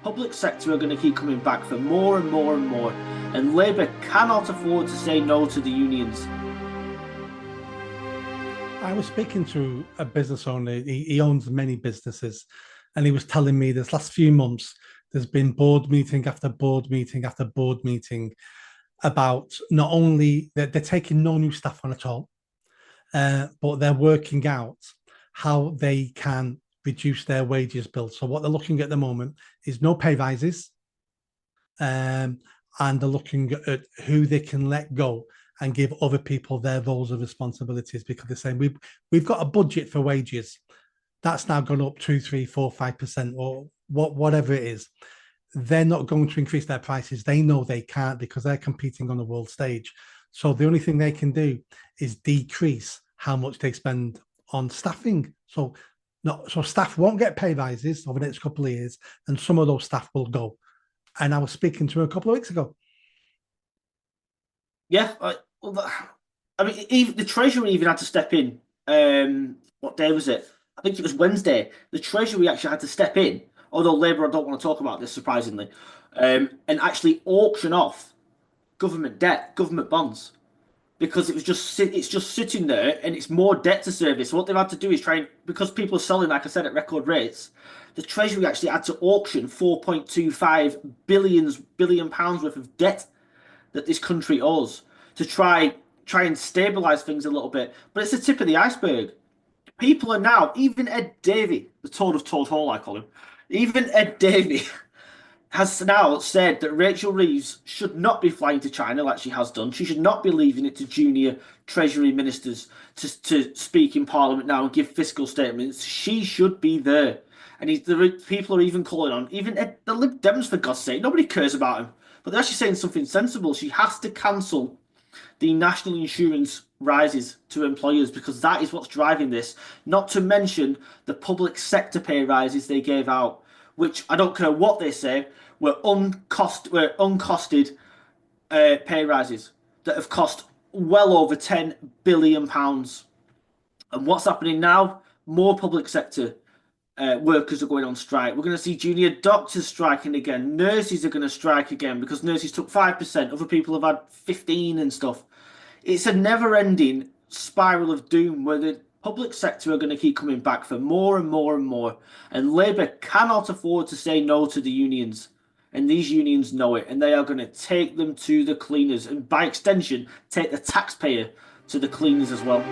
public sector are going to keep coming back for more and more and more, and Labour cannot afford to say no to the unions. I was speaking to a business owner. He owns many businesses, and he was telling me this last few months there's been board meeting after board meeting after board meeting about not only that they're taking no new staff on at all, but they're working out how they can reduce their wages bill. So what they're looking at the moment is no pay rises, and they're looking at who they can let go and give other people their roles and responsibilities, because they're saying we've got a budget for wages that's now gone up 2, 3, 4, 5%, or whatever it is. They're not going to increase their prices. They know they can't because they're competing on the world stage. So the only thing they can do is decrease how much they spend on staffing. So staff won't get pay rises over the next couple of years, and some of those staff will go. And I was speaking to her a couple of weeks ago. Yeah, I mean, even the Treasury even had to step in. What day was it? I think it was Wednesday. The Treasury actually had to step in, although Labour don't want to talk about this, surprisingly, and actually auction off government debt, government bonds, because it's just sitting there and it's more debt to service. So what they've had to do is try and, because people are selling, like I said, at record rates, the Treasury actually had to auction 4.25 billion pounds worth of debt that this country owes to try and stabilise things a little bit. But it's the tip of the iceberg. People are now, even Ed Davey, the Toad of Toad Hall, I call him, even Ed Davey has now said that Rachel Reeves should not be flying to China like she has done. She should not be leaving it to junior Treasury ministers to speak in Parliament now and give fiscal statements. She should be there. And the people are even calling on, even the Lib Dems, for God's sake. Nobody cares about him. But they're actually saying something sensible. She has to cancel the national insurance rises to employers, because that is what's driving this. Not to mention the public sector pay rises they gave out, which I don't care what they say, were uncosted pay rises that have cost well over £10 billion. And what's happening now? More public sector workers are going on strike. We're going to see junior doctors striking again. Nurses are going to strike again because nurses took 5%. Other people have had 15 and stuff. It's a never-ending spiral of doom where the public sector are going to keep coming back for more and more and more. And Labour cannot afford to say no to the unions. And these unions know it. And they are going to take them to the cleaners. And by extension, take the taxpayer to the cleaners as well.